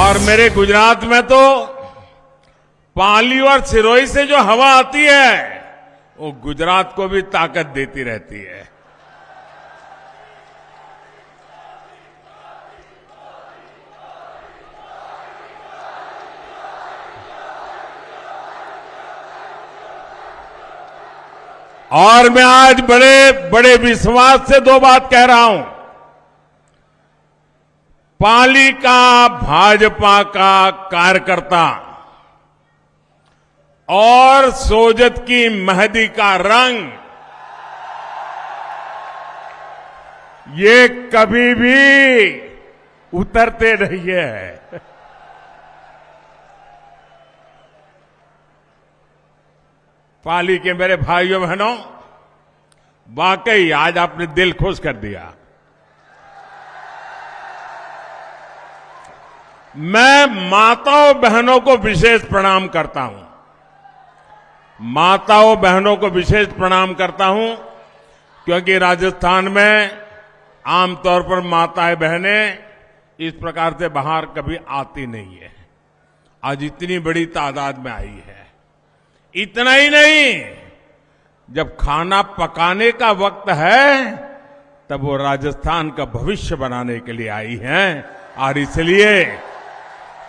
और मेरे गुजरात में तो पाली और सिरोही से जो हवा आती है वो गुजरात को भी ताकत देती रहती है। और मैं आज बड़े बड़े विश्वास से दो बात कह रहा हूं। पाली का भाजपा का कार्यकर्ता और सोजत की मेहंदी का रंग ये कभी भी उतरते नहीं है। पाली के मेरे भाइयों बहनों, वाकई आज आपने दिल खुश कर दिया। मैं माताओं बहनों को विशेष प्रणाम करता हूं। माताओं बहनों को विशेष प्रणाम करता हूं क्योंकि राजस्थान में आमतौर पर माताएं बहनें इस प्रकार से बाहर कभी आती नहीं है। आज इतनी बड़ी तादाद में आई है। इतना ही नहीं, जब खाना पकाने का वक्त है तब वो राजस्थान का भविष्य बनाने के लिए आई हैं और इसलिए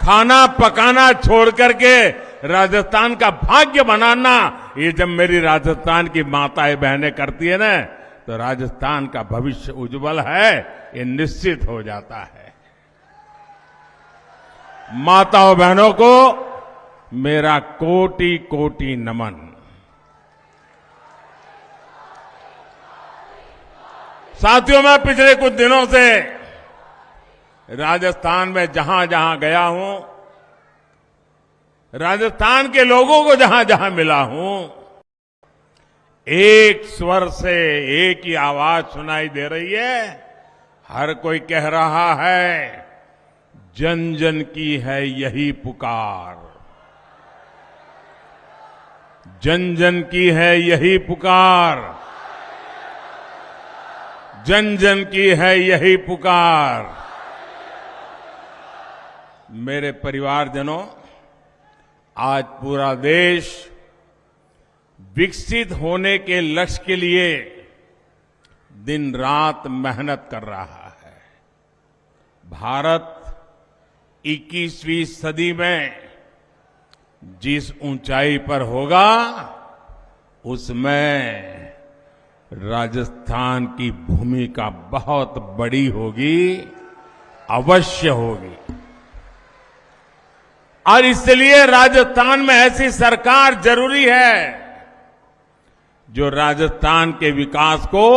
खाना पकाना छोड़ करके राजस्थान का भाग्य बनाना, ये जब मेरी राजस्थान की माताएं बहनें करती है ना, तो राजस्थान का भविष्य उज्जवल है, ये निश्चित हो जाता है। माताओं बहनों को मेरा कोटि कोटि नमन। साथियों, मैं पिछले कुछ दिनों से राजस्थान में जहां जहां गया हूं, राजस्थान के लोगों को जहां जहां मिला हूं, एक स्वर से एक ही आवाज सुनाई दे रही है। हर कोई कह रहा है, जन जन की है यही पुकार, जन जन की है यही पुकार, जन जन की है यही पुकार। मेरे परिवारजनों, आज पूरा देश विकसित होने के लक्ष्य के लिए दिन रात मेहनत कर रहा है। भारत 21वीं सदी में जिस ऊंचाई पर होगा, उसमें राजस्थान की भूमिका बहुत बड़ी होगी, अवश्य होगी। और इसलिए राजस्थान में ऐसी सरकार जरूरी है जो राजस्थान के विकास को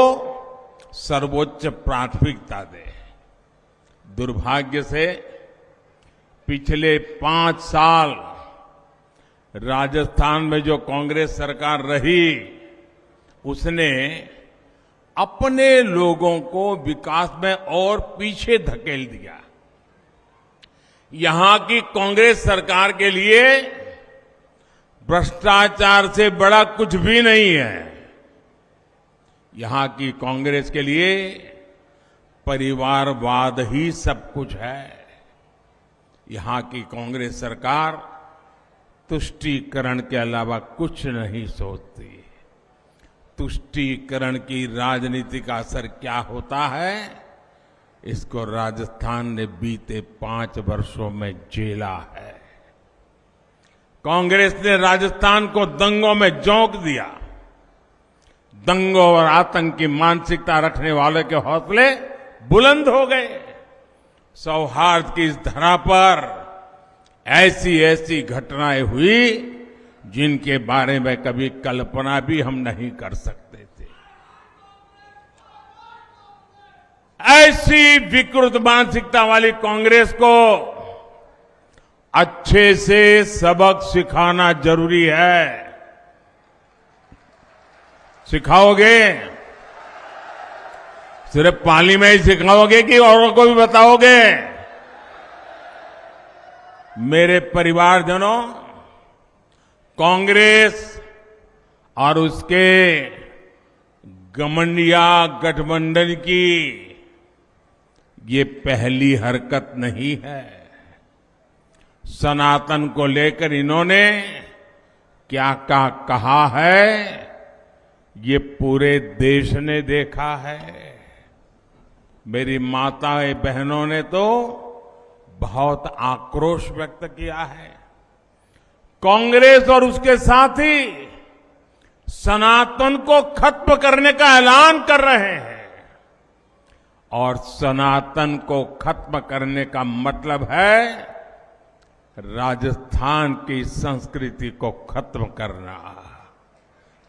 सर्वोच्च प्राथमिकता दे। दुर्भाग्य से पिछले 5 साल राजस्थान में जो कांग्रेस सरकार रही, उसने अपने लोगों को विकास में और पीछे धकेल दिया। यहां की कांग्रेस सरकार के लिए भ्रष्टाचार से बड़ा कुछ भी नहीं है। यहां की कांग्रेस के लिए परिवारवाद ही सब कुछ है। यहां की कांग्रेस सरकार तुष्टीकरण के अलावा कुछ नहीं सोचती। तुष्टीकरण की राजनीति का असर क्या होता है, इसको राजस्थान ने बीते 5 वर्षों में झेला है। कांग्रेस ने राजस्थान को दंगों में झोंक दिया। दंगों और आतंक की मानसिकता रखने वालों के हौसले बुलंद हो गए। सौहार्द की इस धरा पर ऐसी ऐसी घटनाएं हुई जिनके बारे में कभी कल्पना भी हम नहीं कर सकते थे। ऐसी विकृत मानसिकता वाली कांग्रेस को अच्छे से सबक सिखाना जरूरी है। सिखाओगे? सिर्फ पाली में ही सिखाओगे कि औरों को भी बताओगे? मेरे परिवारजनों, कांग्रेस और उसके गठबंधनिया गठबंधन की ये पहली हरकत नहीं है। सनातन को लेकर इन्होंने क्या क्या कहा है, ये पूरे देश ने देखा है। मेरी माताएं बहनों ने तो बहुत आक्रोश व्यक्त किया है। कांग्रेस और उसके साथी सनातन को खत्म करने का ऐलान कर रहे हैं, और सनातन को खत्म करने का मतलब है राजस्थान की संस्कृति को खत्म करना।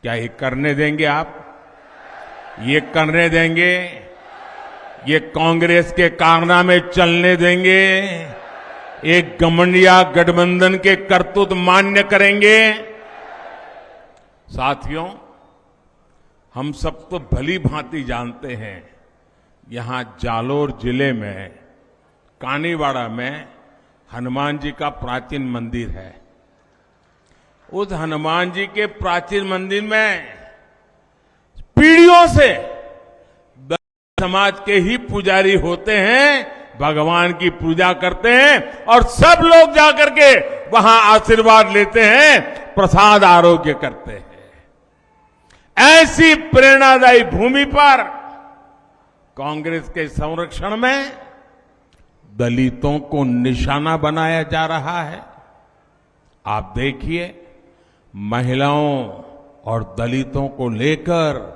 क्या ये करने देंगे आप? ये करने देंगे? ये कांग्रेस के कारनामे चलने देंगे? एक घमंडिया गठबंधन के करतूत मान्य करेंगे? साथियों, हम सब तो भली भांति जानते हैं, यहां जालोर जिले में कानीवाड़ा में हनुमान जी का प्राचीन मंदिर है। उस हनुमान जी के प्राचीन मंदिर में पीढ़ियों से दलित समाज के ही पुजारी होते हैं, भगवान की पूजा करते हैं और सब लोग जाकर के वहां आशीर्वाद लेते हैं, प्रसाद आरोग्य करते हैं। ऐसी प्रेरणादायी भूमि पर कांग्रेस के संरक्षण में दलितों को निशाना बनाया जा रहा है। आप देखिए, महिलाओं और दलितों को लेकर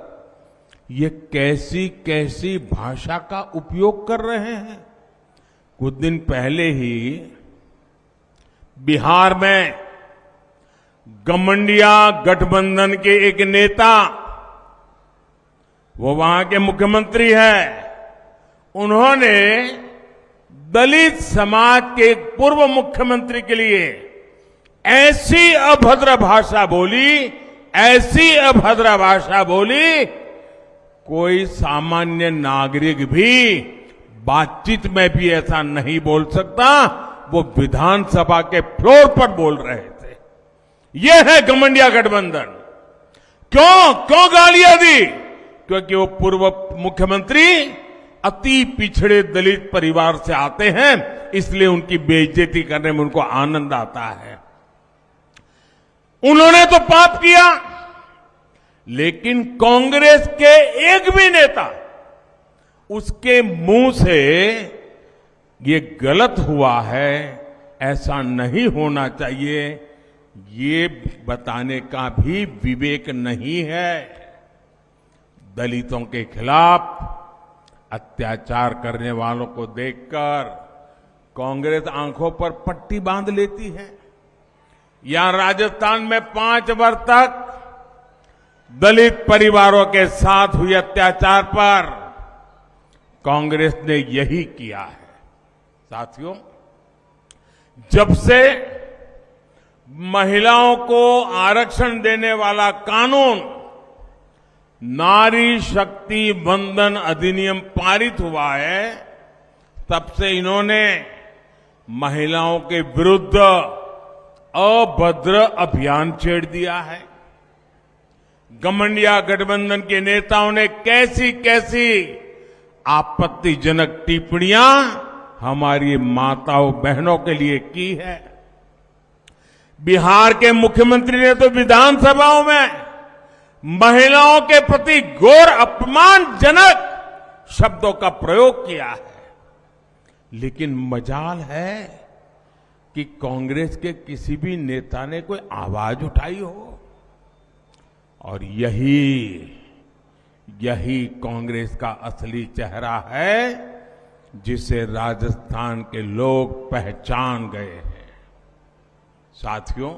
ये कैसी कैसी भाषा का उपयोग कर रहे हैं। कुछ दिन पहले ही बिहार में घमंडिया गठबंधन के एक नेता, वो वहां के मुख्यमंत्री हैं, उन्होंने दलित समाज के एक पूर्व मुख्यमंत्री के लिए ऐसी अभद्र भाषा बोली, ऐसी अभद्र भाषा बोली, कोई सामान्य नागरिक भी बातचीत में भी ऐसा नहीं बोल सकता। वो विधानसभा के फ्लोर पर बोल रहे थे। ये है घमंडिया गठबंधन। क्यों गालियां दी? क्योंकि वो पूर्व मुख्यमंत्री अति पिछड़े दलित परिवार से आते हैं, इसलिए उनकी बेइज्जती करने में उनको आनंद आता है। उन्होंने तो पाप किया, लेकिन कांग्रेस के एक भी नेता उसके मुंह से ये गलत हुआ है, ऐसा नहीं होना चाहिए, ये बताने का भी विवेक नहीं है। दलितों के खिलाफ अत्याचार करने वालों को देखकर कांग्रेस आंखों पर पट्टी बांध लेती है। यहां राजस्थान में 5 वर्ष तक दलित परिवारों के साथ हुए अत्याचार पर कांग्रेस ने यही किया है। साथियों, जब से महिलाओं को आरक्षण देने वाला कानून नारी शक्ति वंदन अधिनियम पारित हुआ है, तब से इन्होंने महिलाओं के विरुद्ध अभद्र अभियान छेड़ दिया है। घमंडिया गठबंधन के नेताओं ने कैसी कैसी आपत्तिजनक टिप्पणियां हमारी माताओं बहनों के लिए की है। बिहार के मुख्यमंत्री ने तो विधानसभाओं में महिलाओं के प्रति घोर अपमानजनक शब्दों का प्रयोग किया है। लेकिन मजाल है कि कांग्रेस के किसी भी नेता ने कोई आवाज उठाई हो, और यही कांग्रेस का असली चेहरा है, जिसे राजस्थान के लोग पहचान गए हैं। साथियों,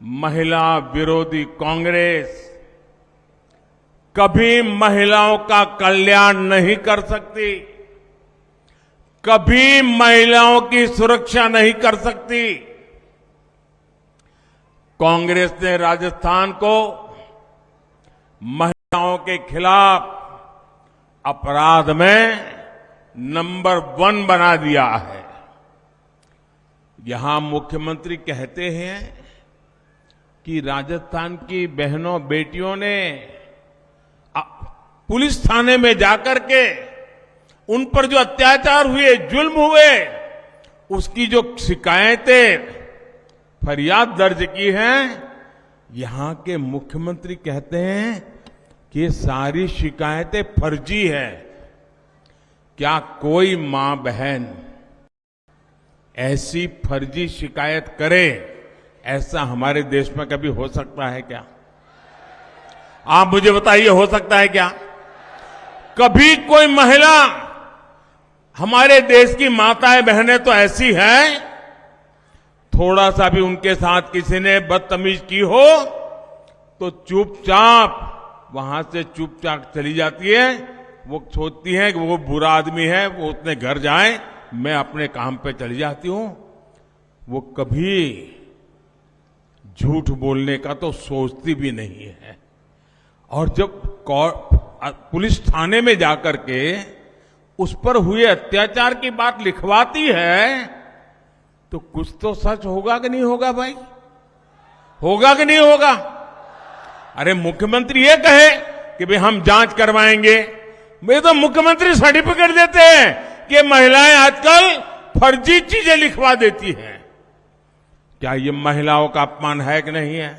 महिला विरोधी कांग्रेस कभी महिलाओं का कल्याण नहीं कर सकती, कभी महिलाओं की सुरक्षा नहीं कर सकती। कांग्रेस ने राजस्थान को महिलाओं के खिलाफ अपराध में नंबर 1 बना दिया है। यहां मुख्यमंत्री कहते हैं कि राजस्थान की बहनों बेटियों ने पुलिस थाने में जाकर के उन पर जो अत्याचार हुए, जुल्म हुए, उसकी जो शिकायतें फरियाद दर्ज की हैं, यहां के मुख्यमंत्री कहते हैं कि ये सारी शिकायतें फर्जी है। क्या कोई मां बहन ऐसी फर्जी शिकायत करे, ऐसा हमारे देश में कभी हो सकता है क्या? आप मुझे बताइए, हो सकता है क्या? कभी कोई महिला, हमारे देश की माताएं बहनें तो ऐसी हैं, थोड़ा सा भी उनके साथ किसी ने बदतमीज की हो तो चुपचाप वहां से चुपचाप चली जाती है। वो सोचती है कि वो बुरा आदमी है, वो अपने घर जाए, मैं अपने काम पे चली जाती हूं। वो कभी झूठ बोलने का तो सोचती भी नहीं है। और जब पुलिस थाने में जाकर के उस पर हुए अत्याचार की बात लिखवाती है, तो कुछ तो सच होगा कि नहीं होगा भाई? होगा कि नहीं होगा? अरे मुख्यमंत्री ये कहे कि भाई हम जांच करवाएंगे, वे तो मुख्यमंत्री सर्टिफिकेट देते हैं कि महिलाएं आजकल फर्जी चीजें लिखवा देती हैं। क्या ये महिलाओं का अपमान है कि नहीं है?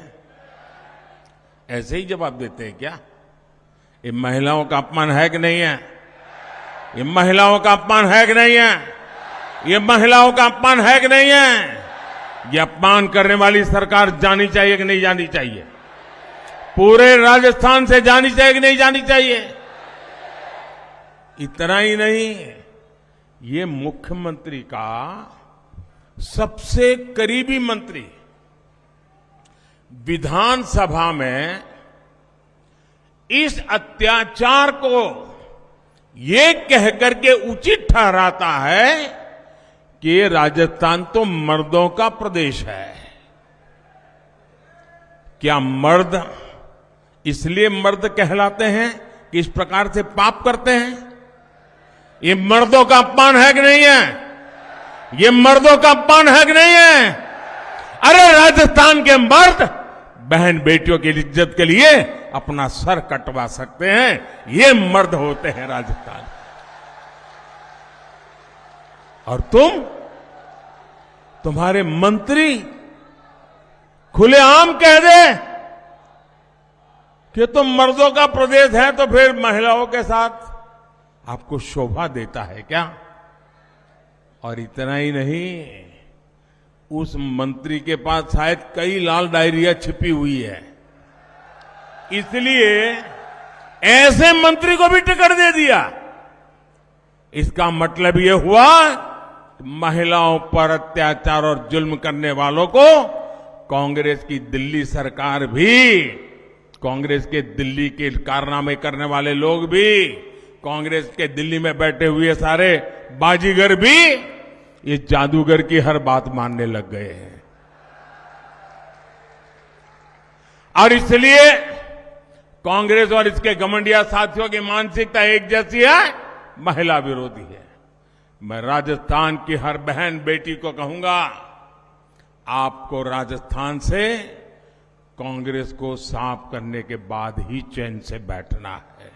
ऐसे ही जवाब देते हैं क्या? ये महिलाओं का अपमान है कि नहीं है? ये महिलाओं का अपमान है कि नहीं है? ये महिलाओं का अपमान है कि नहीं है? ये अपमान करने वाली सरकार जानी चाहिए कि नहीं जानी चाहिए? पूरे राजस्थान से जानी चाहिए कि नहीं जानी चाहिए? इतना ही नहीं, ये मुख्यमंत्री का सबसे करीबी मंत्री विधानसभा में इस अत्याचार को ये कहकर के उचित ठहराता है कि राजस्थान तो मर्दों का प्रदेश है। क्या मर्द इसलिए मर्द कहलाते हैं कि इस प्रकार से पाप करते हैं? ये मर्दों का अपमान है कि नहीं है? ये मर्दों का अपमान है कि नहीं है? अरे राजस्थान के मर्द बहन बेटियों की इज्जत के लिए अपना सर कटवा सकते हैं, ये मर्द होते हैं राजस्थान। और तुम्हारे मंत्री खुलेआम कह दे कि तुम मर्दों का प्रदेश है, तो फिर महिलाओं के साथ आपको शोभा देता है क्या? और इतना ही नहीं, उस मंत्री के पास शायद कई लाल डायरिया छिपी हुई है, इसलिए ऐसे मंत्री को भी टिकट दे दिया। इसका मतलब ये हुआ महिलाओं पर अत्याचार और जुल्म करने वालों को कांग्रेस की दिल्ली सरकार भी, कांग्रेस के दिल्ली के कारनामे करने वाले लोग भी, कांग्रेस के दिल्ली में बैठे हुए सारे बाजीगर भी ये जादूगर की हर बात मानने लग गए हैं। और इसलिए कांग्रेस और इसके घमंडिया साथियों की मानसिकता एक जैसी है, महिला विरोधी है। मैं राजस्थान की हर बहन बेटी को कहूंगा, आपको राजस्थान से कांग्रेस को साफ करने के बाद ही चैन से बैठना है।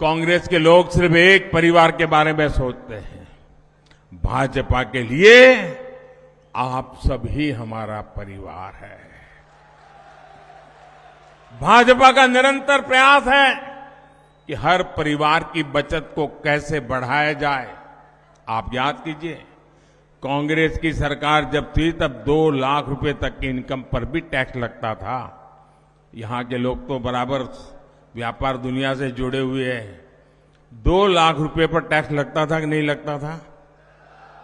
कांग्रेस के लोग सिर्फ एक परिवार के बारे में सोचते हैं। भाजपा के लिए आप सभी हमारा परिवार है। भाजपा का निरंतर प्रयास है कि हर परिवार की बचत को कैसे बढ़ाया जाए। आप याद कीजिए, कांग्रेस की सरकार जब थी तब 2 लाख रुपए तक की इनकम पर भी टैक्स लगता था। यहां के लोग तो बराबर व्यापार दुनिया से जुड़े हुए हैं। 2 लाख रुपए पर टैक्स लगता था कि नहीं लगता था?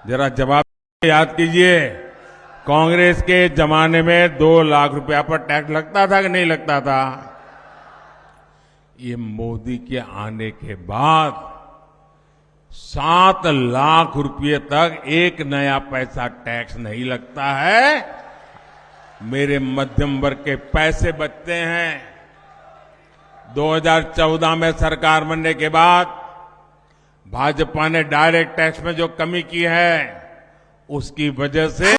जरा जवाब याद कीजिए, कांग्रेस के जमाने में 2 लाख रुपया पर टैक्स लगता था कि नहीं लगता था? ये मोदी के आने के बाद 7 लाख रुपये तक एक नया पैसा टैक्स नहीं लगता है। मेरे मध्यम वर्ग के पैसे बचते हैं। 2014 में सरकार बनने के बाद भाजपा ने डायरेक्ट टैक्स में जो कमी की है, उसकी वजह से